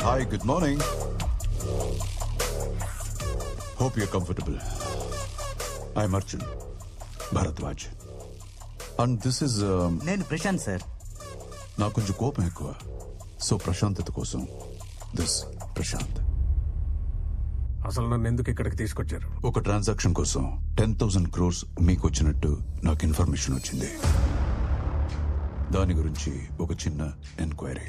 Hi, good morning. Hope you're comfortable. I'm Arjun Bharadwaj. And this is... నేను Prashanth sir. నాకు కొంచెం కోపం ఎక్కువ. సో ప్రశాంతత కోసం దిస్ ప్రశాంత్. అసలు నన్ను ఎందుకు ఇక్కడికి తీసుకొచ్చారు? ఒక ట్రాన్సాక్షన్ కోసం 10,000 crores మీకు వచ్చినట్టు నాకు ఇన్ఫర్మేషన్ వచ్చింది. దాని గురించి ఒక చిన్న ఎంక్వైరీ.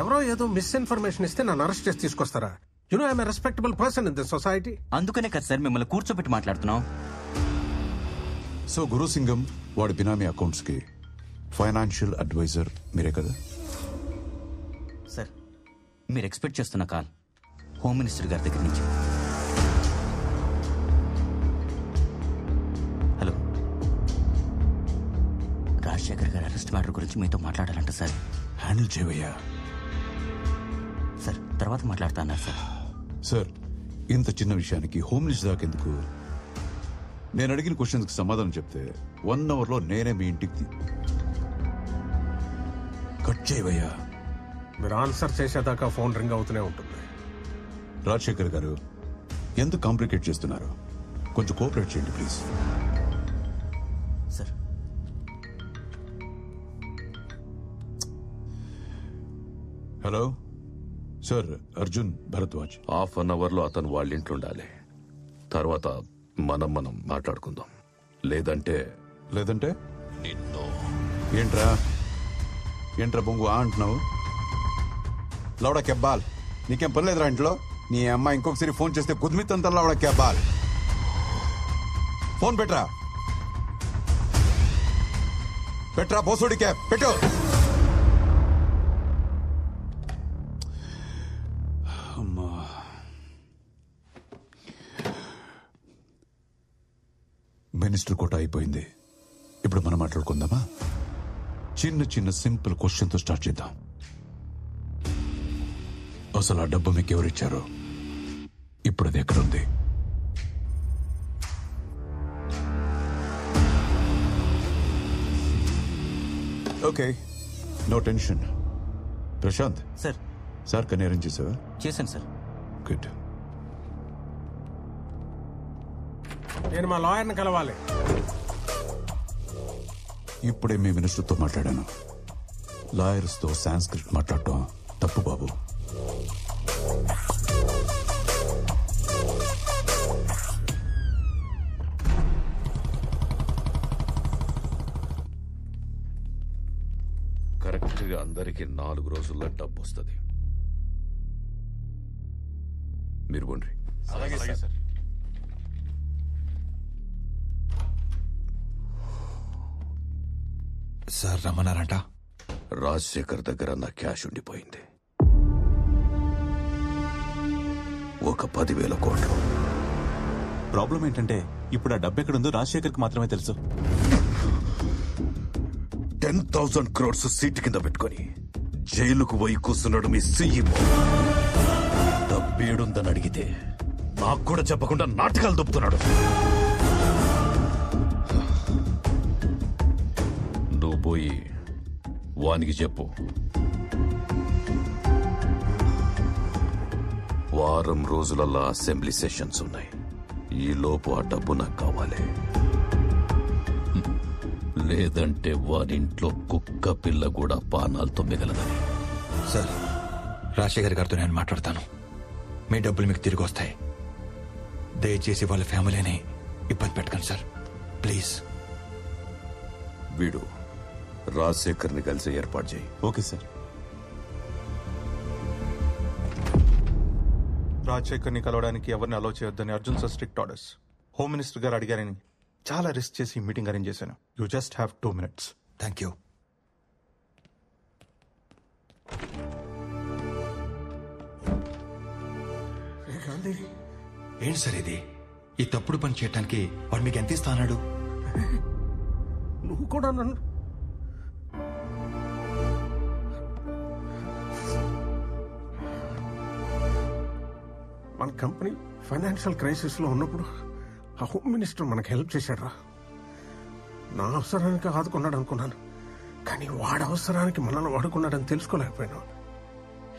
ఎవరో ఏదో మిస్ఇన్ఫర్మేషన్ ఇస్తే నన్ను అరెస్ట్ చేసి తీసుకొస్తారా? You know I'm a respectable person in this society. అందుకనే కదా సార్ మిమ్మల్ని కూర్చోబెట్టి మాట్లాడుతున్నాం. సో గురుసింగం వాడి బినామీ అకౌంట్స్ కి ఫైనాన్షియల్ అడ్వైజర్ మీరే కదా? సార్, మీరు ఎక్స్పెక్ట్ చేస్తున్న కాల్ హోమ్ మినిస్టర్ గారి దగ్గర నుంచి. హలో, రాజశేఖర్ గారి అరెస్ట్ మ్యాటర్ గురించి మీతో మాట్లాడాలంట సార్. హ్యాండిల్ చేయవయ్యా. సార్, తర్వాత మాట్లాడుతా అన్నారు సార్. సార్, ఇంత చిన్న విషయానికి హోమ్ మినిస్టర్ దాకా ఎందుకు? నేను అడిగిన క్వశ్చన్స్కి సమాధానం చెప్తే 1 hourలో నేనే మీ ఇంటికి కట్ చేయవయ్యా. మీరు ఆన్సర్ చేసేదాకా ఫోన్ రింగ్ అవుతూనే ఉంటుంది. రాజశేఖర్ గారు, ఎందుకు కాంప్లికేట్ చేస్తున్నారు? కొంచెం కోఆపరేట్ చేయండి please. Sir, hello sir, Arjun Bharadwaj. 1/2 అవర్లో అతను వాళ్ళ ఇంట్లో ఉండాలి. తర్వాత మనం మాట్లాడుకుందాం. లేదంటే నిన్ను. ఏంట్రా బొంగు అంటున్నావు? లౌడా కెబ్బాల్, నీకేం పర్లేదురా ఇంట్లో? నీ అమ్మాయి ఇంకొకసారి ఫోన్ చేస్తే కుదిమితంతా లౌడా కెబ్బాల్. ఫోన్ పెట్రా బోసోడి క్యాబ్ పెట్టు. అమ్మా, మినిస్టర్ కోట అయిపోయింది. ఇప్పుడు మనం మాట్లాడుకుందామా? చిన్న సింపుల్ క్వశ్చన్ తో స్టార్ట్ చేద్దాం. అసలు ఆ డబ్బు మీకు ఎవరిచ్చారు? ఇప్పుడు అది ఎక్కడుంది? Okay, no tension. Prashanth sir. Sir కన్నీ అరేంజ్ చేసావా? చేశాను సార్. గుడ్. నేను మా లాయర్ని కలవాలి. ఇప్పుడే మీ మినిస్టర్తో మాట్లాడాను. లాయర్స్తో సాంస్క్రిట్ మాట్లాడటం తప్పు బాబు. కరెక్ట్గా అందరికి 4 రోజుల్లో డబ్బు వస్తుంది. మీరు బండి. సార్ రమ్మన్నారంట. రాజశేఖర్ దగ్గర నా క్యాష్ ఉండిపోయింది. ఒక 10,000 కోట్లు. ప్రాబ్లం ఏంటంటే ఇప్పుడు ఆ డబ్బు ఎక్కడుందో రాజశేఖర్కి మాత్రమే తెలుసు. 10,000 crores సీటు కింద పెట్టుకొని జైలుకు పోయి కూర్చున్నాడు మీ సీఈఓ. డబ్బేడుందని అడిగితే నాకు కూడా చెప్పకుండా నాటకాలు దొప్పుతున్నాడు. నువ్వు పోయి వానికి చెప్పు. వారం రోజులల్లా అసెంబ్లీ సెషన్స్ ఉన్నాయి. ఈ లోపు ఆ డబ్బు నాకు కావాలి. లేదంటే వారింట్లో కుక్క పిల్ల కూడా పానాలతో మిగలదని. సార్, రాజశేఖర్ గారితో నేను మాట్లాడతాను. మీ డబ్బులు మీకు తిరిగి వస్తాయి. దయచేసి వాళ్ళ ఫ్యామిలీని ఇబ్బంది పెట్టకండి సార్, ప్లీజ్. వీడు రాజశేఖర్ని కలిసి ఏర్పాటు చేయి. Okay sir. రాజశేఖర్ని కలవడానికి ఎవరిని అలో చేయొద్దని Arjun sir strict orders. Home minister గారు అడిగారని చాలా రిస్క్ చేసి మీటింగ్ అరేంజ్ చేశాను. You just have 2 minutes. Thank you. ఏంటి సార్ ఇది? ఈ తప్పుడు పని చేయటానికి వాడు మీకు ఎంత ఇస్తా అన్నాడు? నువ్వు కూడా నన్ను మన కంపెనీ ఫైనాన్షియల్ క్రైసిస్ లో ఉన్నప్పుడు ఆ హోమ్ మినిస్టర్ మనకు హెల్ప్ చేశాడు రా. నా అవసరానికి ఆదుకున్నాడు అనుకున్నాను, కానీ వాడు అవసరానికి మనల్ని వాడుకున్నాడని తెలుసుకోలేకపోయాను.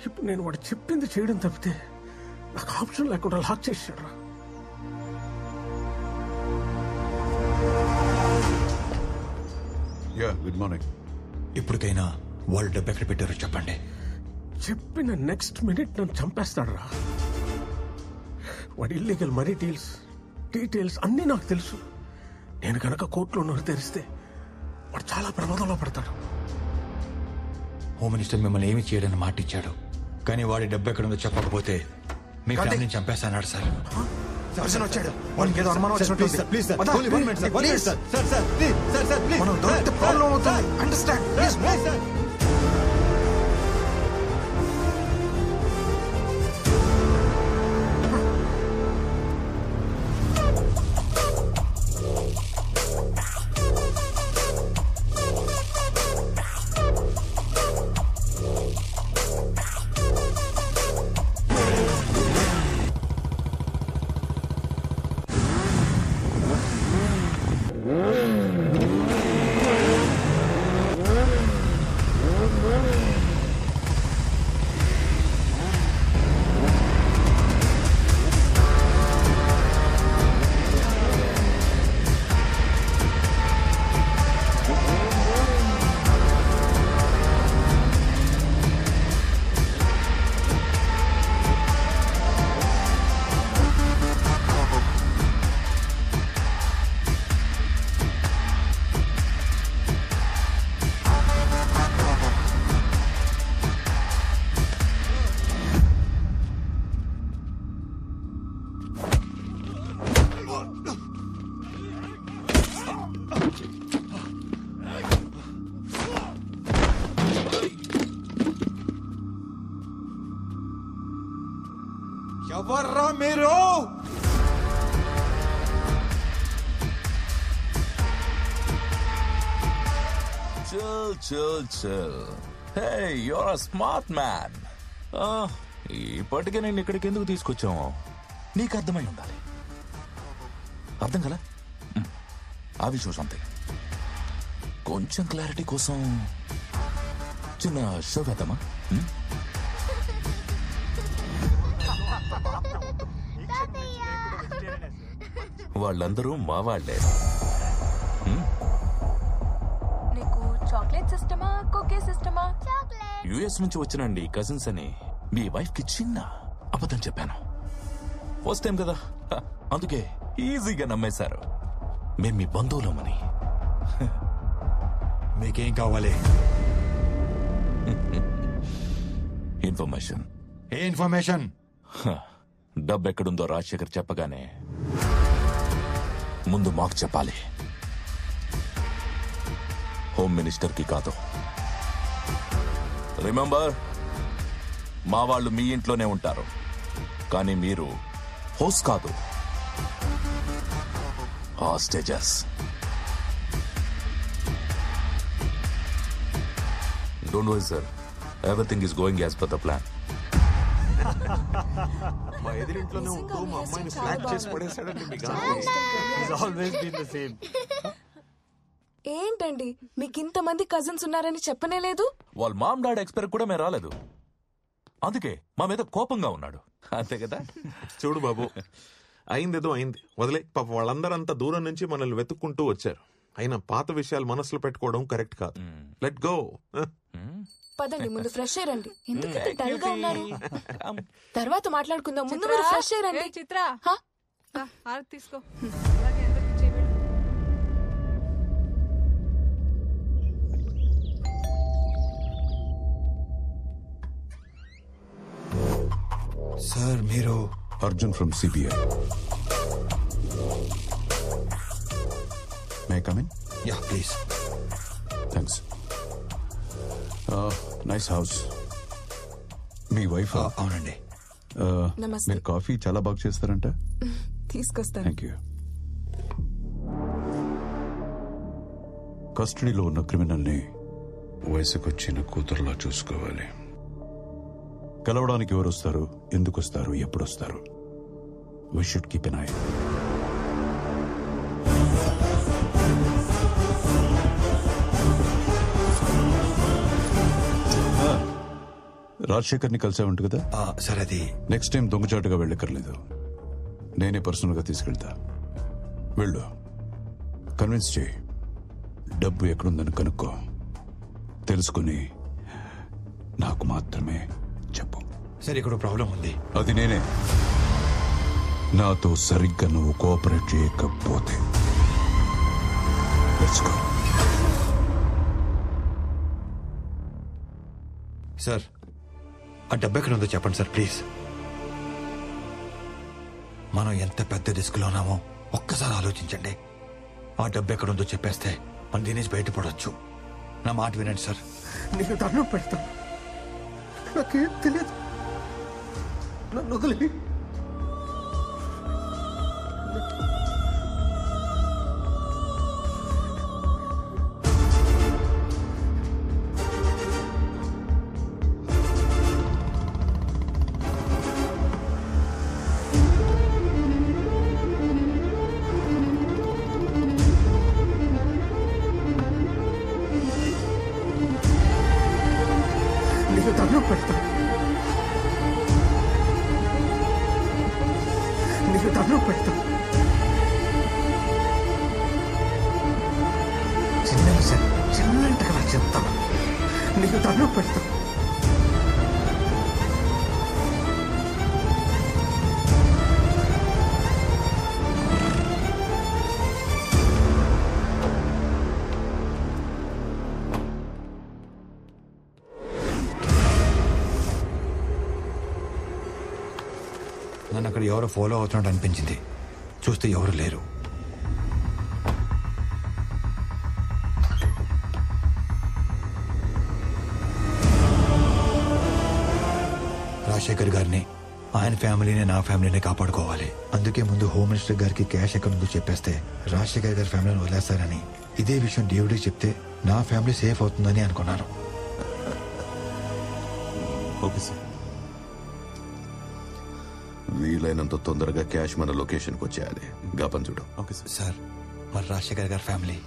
ఇప్పుడు నేను వాడు చెప్పింది చేయడం తప్పితే నాకు ఆప్షన్ లేకుండా లాక్ చేశాడు. Good morning. ఇప్పటికైనా వాళ్ళు డబ్బు ఎక్కడ పెట్టారో చెప్పండి. చెప్పిన నెక్స్ట్ మినిట్ నన్ను చంపేస్తాడు రా. వాడి ఇల్లీగల్ మనీ డీటెయిల్స్ అన్నీ నాకు తెలుసు. నేను కనుక కోర్టులో నోరు తెరిస్తే వాడు చాలా ప్రమాదంలో పడతాడు. హోమ్ మినిస్టర్ మిమ్మల్ని ఏమి చేయడని మాట ఇచ్చాడు, కానీ వాడి డబ్బు ఎక్కడ ఉందో చెప్పకపోతే మీ ఫ్యామిలీని చంపేస్తాన్నాడు సార్. వచ్చాడు, వాడికి ఏదో అనుమానం వచ్చినట్టు. ప్రాబ్లం అవుతుంది. అండర్స్టాండ్. ఎవర్రా మీరు? Chill. Hey, you're a smart man. ఇప్పటికే నేను ఇక్కడికి ఎందుకు తీసుకొచ్చాము నీకు అర్థమై ఉండాలి. అర్థం కదా? అవి చూసంతే. కొంచెం క్లారిటీ కోసం చిన్న షో వేద్దామా? వాళ్ళందరూ మా వాళ్లే. నీకు చాక్లెట్ సిస్టమా, కుకీ సిస్టమా? యుఎస్ నుంచి వచ్చినండి కజిన్స్ అని మీ వైఫ్ కి చిన్న అబద్ధం చెప్పాను. ఫస్ట్ టైం కదా, అందుకే ఈజీగా నమ్మేశారు. మేం మీ బంధువులమని. మీకేం కావాలి? ఇన్ఫర్మేషన్. ఏ ఇన్ఫర్మేషన్? డబ్బు ఎక్కడుందో రాజశేఖర్ చెప్పగానే ముందు మాకు చెప్పాలి, హోమ్ మినిస్టర్ కి కాదు. రిమెంబర్, మా వాళ్ళు మీ ఇంట్లోనే ఉంటారు, కానీ మీరు హోస్ట్ కాదు, hostages. Don't worry sir, everything is going as per the plan. మా ఎదురింట్లోనే ఉంటూ మా అమ్మాయిని ఫ్లాట్ చేసి పడేశాడండి. ఏంటండి మీకు ఇంతమంది కజిన్స్ ఉన్నారని చెప్పనే లేదు? వాళ్ళ మామ్ డాడ్ ఎక్స్పైర్ కూడా మేము రాలేదు, అందుకే మా మీద కోపంగా ఉన్నాడు. అంతే కదా? చూడు బాబు, అయిందేదో అయింది, వదిలే. పాప వాళ్ళందరూ అంత దూరం నుంచి మనల్ని వెతుక్కుంటూ వచ్చారు. అయినా పాత విషయాలు మనసులో పెట్టుకోవడం కరెక్ట్ కాదు. Let go. పదండి, ముందు ఫ్రెష్ అయ్యండి. ఎందుకంటే డల్ గా ఉన్నారు. తర్వాత మాట్లాడుకుందాం, ముందు మీరు ఫ్రెష్ అయ్యండి. చిత్ర తీసుకో. సార్ మీరు? Arjun from CBI. May come in? Yeah please. Thanks. Nice house. Me wife? అవునండి. నమస్తే. మీరు కాఫీ చాలా బాగా చేస్తారంట. తీసుకొస్తాను. Thank you. కస్టడీలో ఉన్న క్రిమినల్ని వయసుకొచ్చిన కూతురులా చూసుకోవాలి. కలవడానికి ఎవరు వస్తారు, ఎందుకు వస్తారు, ఎప్పుడు వస్తారు? We should keep an eye. రాజశేఖర్ని కలిసావంట కదా? సార్ అది నెక్స్ట్ టైం దొంగచాటుగా వెళ్ళక్కర్లేదు, నేనే పర్సనల్ గా తీసుకెళ్తా. వెళ్ళు, కన్విన్స్ చేయి, డబ్బు ఎక్కడుందని కనుక్కో, తెలుసుకుని నాకు మాత్రమే చెప్పు. సార్ ఇక్కడ ప్రాబ్లం ఉంది. అది నేనే. నాతో సరిగ్గా నువ్వు కోఆపరేట్ చేయకపోతే లెట్స్ గో. సార్ ఆ డబ్బు ఎక్కడ ఉందో చెప్పండి సార్ ప్లీజ్. మనం ఎంత పెద్ద రిస్క్లో ఉన్నామో ఒక్కసారి ఆలోచించండి. ఆ డబ్బు ఎక్కడ ఉందో చెప్పేస్తే మనం దీని నుంచి బయటపడవచ్చు. నా మాట వినండి సార్. నీకు దండం పెడతాను, నాకేం తెలియదు, నన్ను వదిలి. నీకు దండం పెడతాను, నీకు దండం పెడతాను. చిన్నగా నాకు చెప్తాను, నీకు దండం పెడతాను. నన్ను అక్కడ ఎవరో ఫాలో అవుతున్నట్టు అనిపించింది. చూస్తే ఎవరు లేరు. రాజశేఖర్ గారిని, ఆయన ఫ్యామిలీని, నా ఫ్యామిలీని కాపాడుకోవాలి. అందుకే ముందు హోమ్ మినిస్టర్ గారికి క్యాష్ ఎక్కడ ఉందో చెప్పేస్తే రాజశేఖర్ గారి ఫ్యామిలీని వదిలేస్తారని, ఇదే విషయం డేవిడ్కి చెప్తే నా ఫ్యామిలీ సేఫ్ అవుతుందని అనుకున్నాను. Okay sir. వీలైనంత తొందరగా క్యాష్ మన లొకేషన్కి వచ్చేయాలి. గాపన్ చూడు. Okay sir. సార్ మరి రాజశేఖర్ గారి ఫ్యామిలీ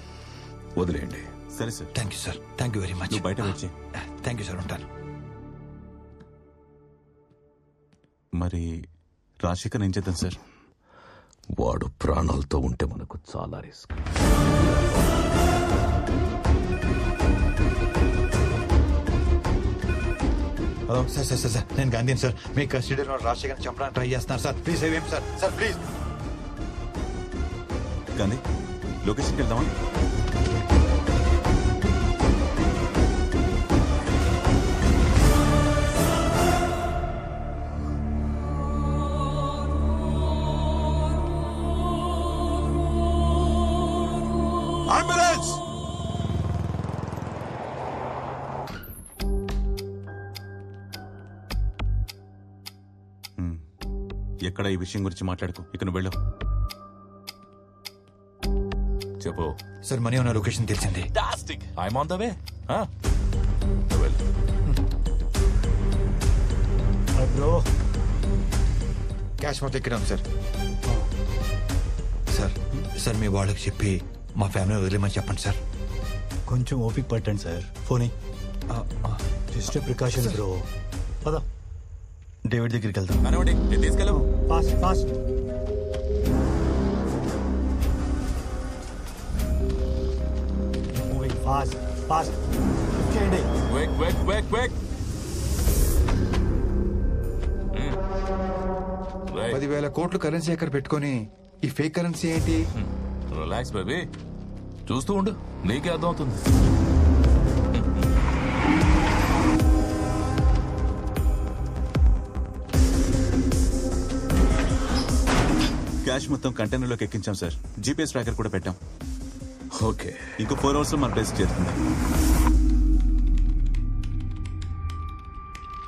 వదిలేయండి. సరే sir. Thank you sir. Thank you very much. నువ్వు బయట వచ్చి. Thank you sir. ఉంటాను. మరి రాజశేఖర్ ఏం చేద్దాం సార్? వాడు ప్రాణాలతో ఉంటే మనకు చాలా రిస్క్. Hello sir. సార్ నేను గాంధీని సార్. మీ కస్టడీలో రాజశేఖర్ చంపడానికి ట్రై చేస్తున్నారు sir. Please save him sir. Sir please. Gandhi, లొకేషన్కి వెళ్దామా? అంబులెన్స్! ఎక్కడ ఈ విషయం గురించి మాట్లాడుకో, ఇక నువ్వు వెళ్ళు. చెప్పు. సార్ మనీ ఉన్న లొకేషన్ తెలిసింది. I'm on the way. Bro cash మొత్తం ఇక్కడ ఉంది సార్. సార్ మీ వాళ్ళకి చెప్పి మా ఫ్యామిలీ వదిలేమని చెప్పండి సార్. కొంచెం ఓపిక పట్టండి sir. Phone just precaution bro. పద డేవిడ్ దగ్గరికి వెళ్తాం. కనబడి నేను తీసుకెళ్ళవు. Fast fast. Moving fast fast. చేయండి. Quick quick quick quick. 10,000 కోట్లు కరెన్సీ ఎక్కడ పెట్టుకొని ఈ ఫేక్ కరెన్సీ ఏంటి? రిలాక్స్ బేబీ, చూస్తూ ఉండు, నీకే అర్థం అవుతుంది. క్యాష్ మొత్తం కంటైనర్లోకి ఎక్కించాం సార్. జీపీఎస్ ట్రాకర్ కూడా పెట్టాం. ఓకే, ఇంకో 4 అవర్స్ లో మన ప్లేస్ చేరుతుంది.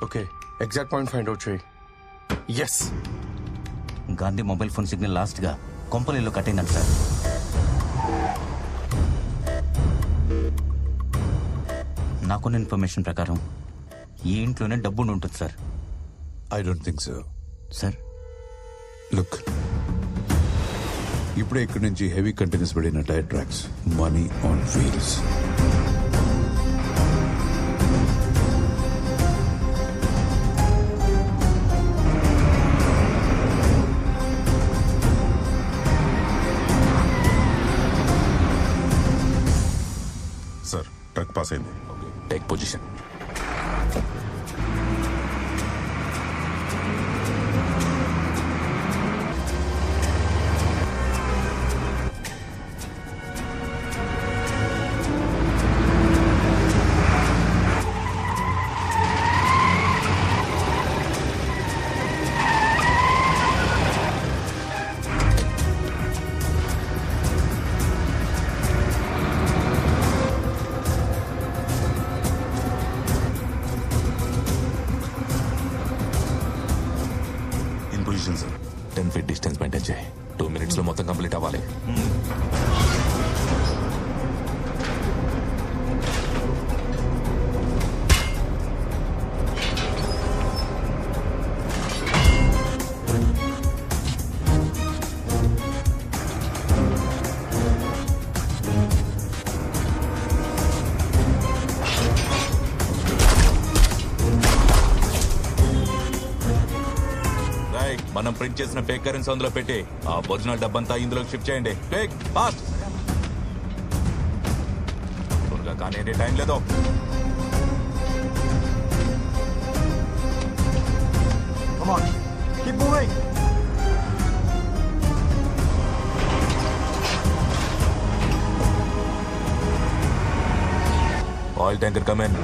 Okay, exact point find out చేయి. Yes, Gandhi mobile phone signal last గా కొంపలిలో కట్ అయిందంట సార్. నాకున్న ఇన్ఫర్మేషన్ ప్రకారం ఈ ఇంట్లోనే డబ్బు ఉంటుంది సార్. I don't think so. Sir look, ఇప్పుడే ఇక్కడి నుంచి హెవీ కంటైనర్స్ పడిన tyre tracks, money on wheels. Truck pass అయింది. Take position. In position sir. 10 feet distance maintain చేయి. 2 minutes లో మొత్తం కంప్లీట్ అవ్వాలి. మనం ప్రింట్ చేసిన ఫేక్ కరెన్సీ అందులో పెట్టి ఆ ఒరిజినల్ డబ్బంతా ఇందులో షిఫ్ట్ చేయండి. Take fast. త్వరగా కానీ టైం లేదు. Come on, keep moving. Oil tanker come in.